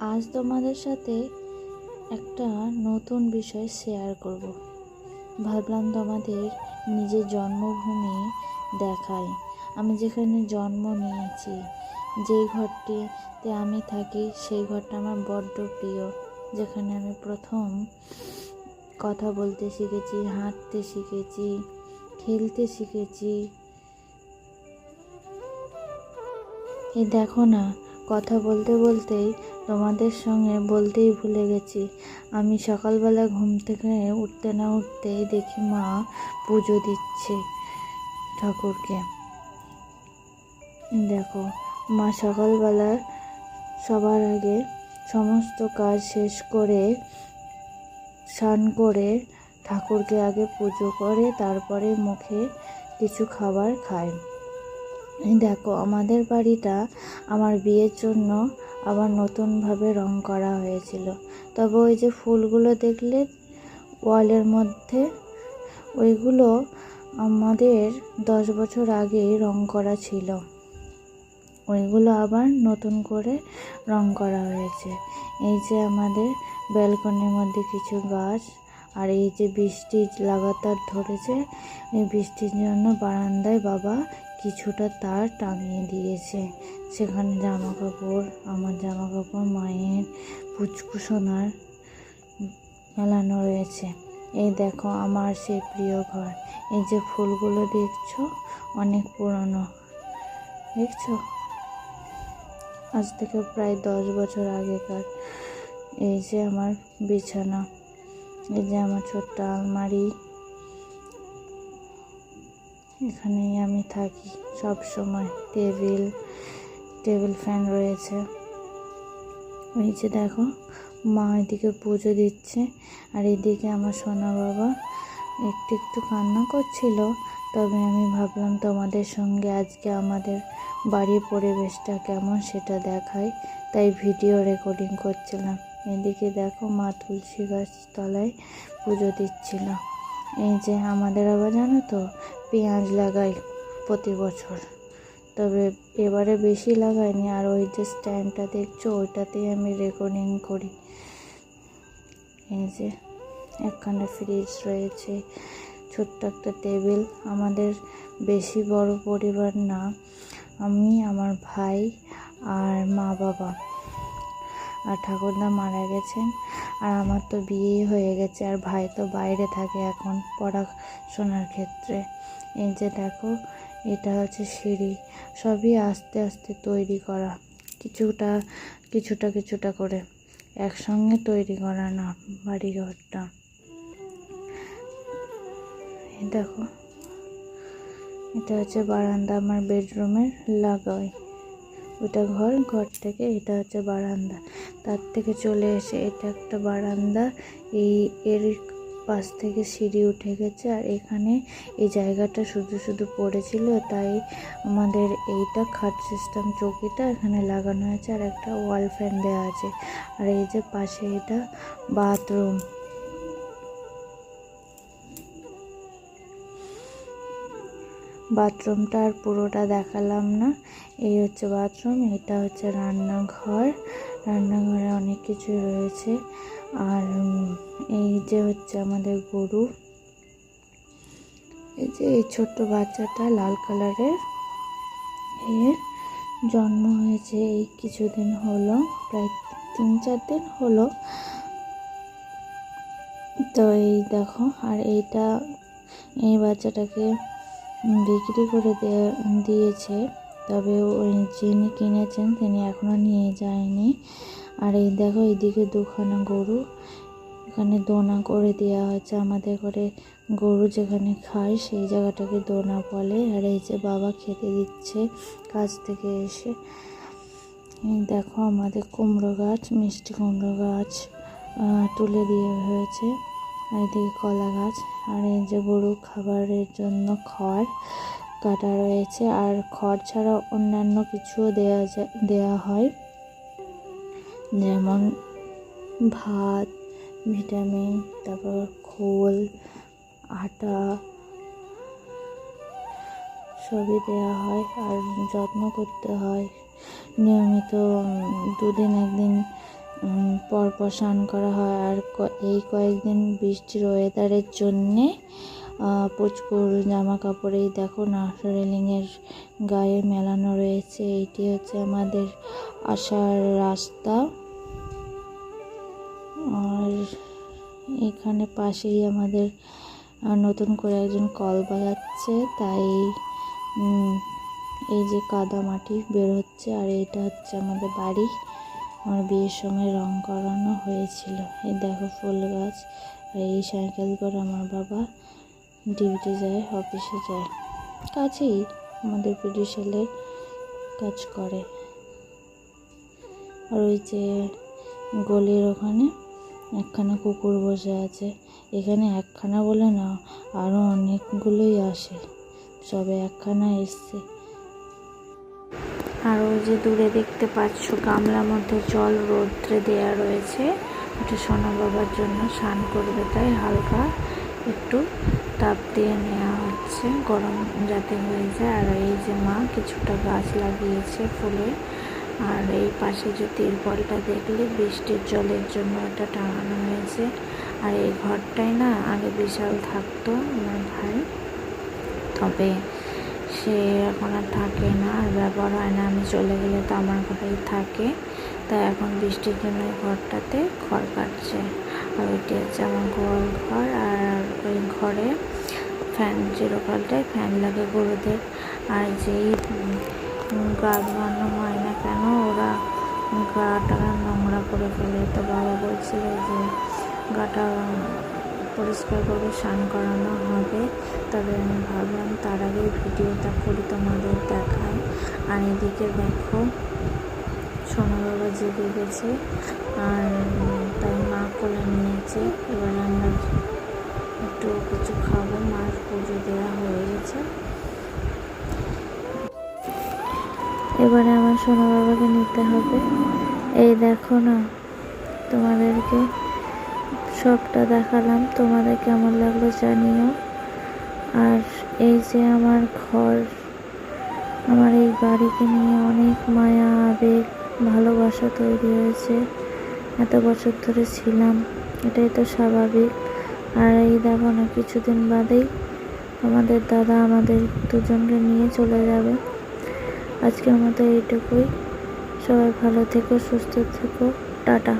আজ তোমাদের সাথে একটা নতুন বিষয় শেয়ার করব। ভাবলাম তোমাদের নিজের জন্মভূমি দেখাই। আমি যেখানে জন্ম নিয়েছি, যেই ঘরটিতে আমি থাকি, সেই ঘরটা আমার বড্ড প্রিয়। যেখানে আমি প্রথম কথা বলতে শিখেছি, হাঁটতে শিখেছি, খেলতে শিখেছি। এই দেখো না, কথা বলতে বলতেই তোমাদের সঙ্গে বলতেই ভুলে গেছি। আমি সকালবেলা ঘুম থেকে উঠতে না উঠতেই দেখি মা পুজো দিচ্ছে ঠাকুরকে। দেখো, মা সকালবেলা সবার আগে সমস্ত কাজ শেষ করে স্নান করে ঠাকুরকে আগে পুজো করে তারপরে মুখে কিছু খাবার খায়। দেখো, আমাদের বাড়িটা আমার বিয়ের জন্য আবার নতুনভাবে রং করা হয়েছিল। তবে ওই যে ফুলগুলো দেখলে ওয়ালের মধ্যে, ওইগুলো আমাদের 10 বছর আগেই রং করা ছিল। ওইগুলো আবার নতুন করে রং করা হয়েছে। এই যে আমাদের ব্যালকনির মধ্যে কিছু গাছ, আর এই যে বৃষ্টি লাগাতার ধরেছে, এই বৃষ্টির জন্য বারান্দায় বাবা কিছুটা তার টাঙিয়ে দিয়েছে। সেখানে জামা কাপড়, আমার জামা কাপড়, মায়ের, পুচকু সোনার মেলানো রয়েছে। এই দেখো আমার সেই প্রিয় ঘর। এই যে ফুলগুলো দেখছো, অনেক পুরনো, দেখছো, আজ থেকে প্রায় 10 বছর আগেকার। এই যে আমার বিছানা, এই যে আমার ছোট্ট আলমারি, এখানেই আমি থাকি সব সময়। টেবিল ফ্যান রয়েছে। ওই যে দেখো, মা এদিকে পুজো দিচ্ছে, আর এদিকে আমার সোনা বাবা একটু একটু কান্না করছিল। তবে আমি ভাবলাম তোমাদের সঙ্গে আজকে আমাদের বাড়ির পরিবেশটা কেমন সেটা দেখাই, তাই ভিডিও রেকর্ডিং করছিলাম। এদিকে দেখো, মা তুলসী গাছ তলায় পুজো দিচ্ছিল। এই যে আমাদের আবার জানো তো, পেঁয়াজ লাগাই প্রতি বছর, তবে এবারে বেশি লাগাইনি। আর ওই যে স্ট্যান্ডটা দেখছো, ওইটাতেই আমি রেকর্ডিং করি। এই যে একখানে ফ্রিজ রয়েছে, ছোট্ট একটা টেবিল। আমাদের বেশি বড় পরিবার না, আমি, আমার ভাই আর মা বাবা, আর ঠাকুরদা মারা গেছেন, আর আমার তো বিয়েই হয়ে গেছে, আর ভাই তো বাইরে থাকে এখন পড়াশোনার ক্ষেত্রে। এই যে দেখো, এটা হচ্ছে সিঁড়ি। সবই আস্তে আস্তে তৈরি করা, কিছুটা করে, একসঙ্গে তৈরি করা না বাড়িঘরটা। এই দেখো, এটা হচ্ছে বারান্দা, আমার বেডরুমের লাগাই ওটা ঘর থেকে এটা হচ্ছে বারান্দা। তার থেকে চলে এসে এটা একটা বারান্দা, এর পাশ থেকে সিঁড়ি উঠে গেছে। আর এখানে এই জায়গাটা শুধু পড়েছিল, তাই আমাদের এইটা খাট সিস্টেম চৌকিটা এখানে লাগানো হয়েছে, আর একটা ওয়াল ফ্যান দেওয়া আছে। আর এই যে পাশে এটা বাথরুম। বাথরুমটা আর পুরোটা দেখালাম না। এই হচ্ছে বাথরুম, এটা হচ্ছে রান্নাঘর। রান্নাঘরে অনেক কিছুই রয়েছে। আর এই যে হচ্ছে আমাদের গরু। এই যে এই ছোট্ট বাচ্চাটা লাল কালারের, এর জন্ম হয়েছে এই কিছুদিন হলো, প্রায় 3-4 দিন হলো। তো এই দেখো, আর এই বাচ্চাটাকে বিক্রি করে দিয়েছে, তবে ওই যিনি কিনেছেন তিনি এখনো নিয়ে যায়নি। আর এই দেখো, এইদিকে 2খানা গরু, এখানে দোনা করে দেওয়া হয়েছে। আমাদের ঘরে গরু যেখানে খায় সেই জায়গাটাকে দোনা বলে। আর এই যে বাবা খেতে দিচ্ছে কাজ থেকে এসে। এই দেখো, আমাদের কুমড়ো গাছ, মিষ্টি কুমড়ো গাছ তুলে দিয়ে হয়েছে। আর এদিকে কলা গাছ, আর এই যে গরু খাবারের জন্য খড় কাটা রয়েছে। আর খড় ছাড়া অন্যান্য কিছুও দেওয়া হয়, যেমন ভাত, ভিটামিন, তারপর খোল, আটা, সবই দেওয়া হয়। আর যত্ন করতে হয় নিয়মিত, 2 দিন 1 দিন পরপর স্নান করা হয়। আর এই কয়েকদিন বৃষ্টির ওয়েদারের জন্যে পুচকুর জামা কাপড় এই দেখো নার্স রেলিংয়ের গায়ে মেলানো রয়েছে। এটি হচ্ছে আমাদের আসার রাস্তা। আর এখানে পাশেই আমাদের নতুন করে একজন কল বাজাচ্ছে, তাই এই যে কাদা মাটি বের হচ্ছে। আর এটা হচ্ছে আমাদের বাড়ি, আমার বিয়ের সময় রং করানো হয়েছিল। এই দেখো ফুল গাছ। আর এই সাইকেল করে আমার বাবা ডিউটি যায়, অফিসে যায়, কাছেই আমাদের পিডিশালের কাজ করে। আর ওই যে গলির ওখানে একখানা কুকুর বসে আছে। এখানে একখানা বলে না, আরও অনেকগুলোই আসে, সবে একখানা এসছে। আর ওই যে দূরে দেখতে পাচ্ছ গামলার মধ্যে জল রৌদ্রে দেয়া রয়েছে, ওটা সোনা বাবার জন্য স্নান করবে, তাই হালকা একটু তাপ দিয়ে নেওয়া হচ্ছে, গরম যাতে হয়ে যায়। আর এই যে মা কিছুটা গাছ লাগিয়েছে ফুলের। আর এই পাশে যে তিরপলটা দেখলে বৃষ্টির জলের জন্য এটা টাঙানো হয়েছে। আর এই ঘরটাই না আগে বিশাল থাকতো আমার ভাই, তবে সে এখন আর থাকে না, আর ব্যবহার হয় না। আমি চলে গেলে তো আমার ঘরেই থাকে, তাই এখন বৃষ্টির জন্য এই ঘরটাতে খড় কাটছে। আর ওইটি হচ্ছে আমার গোয়াল ঘর। আর ওই ঘরে ফ্যান, চিরকালটাই ফ্যান লাগে গরুদের। আর যেই গা ধোয়ানো হয় না কেন, ওরা গাটা নোংরা করে ফেলে। তো বাবা বলছিল যে গাটা পরিষ্কার করে স্নান করানো হবে, তবে আমি ভাবলাম তার আগে ভিডিওটা করি, তোমাদের দেখাই। আর এদিকে দেখো সোনা বাবা জেগে গেছে, আর তাই মা কোলে নিয়েছে। এবার আমরা একটু কিছু খাবো, মার পুজো দেওয়া হয়ে গেছে। এবারে আমার সোনা বাবাকে নিতে হবে। এই দেখো না, তোমাদেরকে সবটা দেখালাম, তোমাদের কেমন লাগলো জানিও। আর এই যে আমার ঘর, আমার এই বাড়িকে নিয়ে অনেক মায়া, আবেগ, ভালোবাসা তৈরি হয়েছে। এত বছর ধরে ছিলাম, এটাই তো স্বাভাবিক। আর এই দেখো না, কিছুদিন বাদেই আমাদের দাদা আমাদের দুজনকে নিয়ে চলে যাবে। আজকের মতো এইটুকুই। সবাই ভালো থেকো, সুস্থ থেকো, টাটা।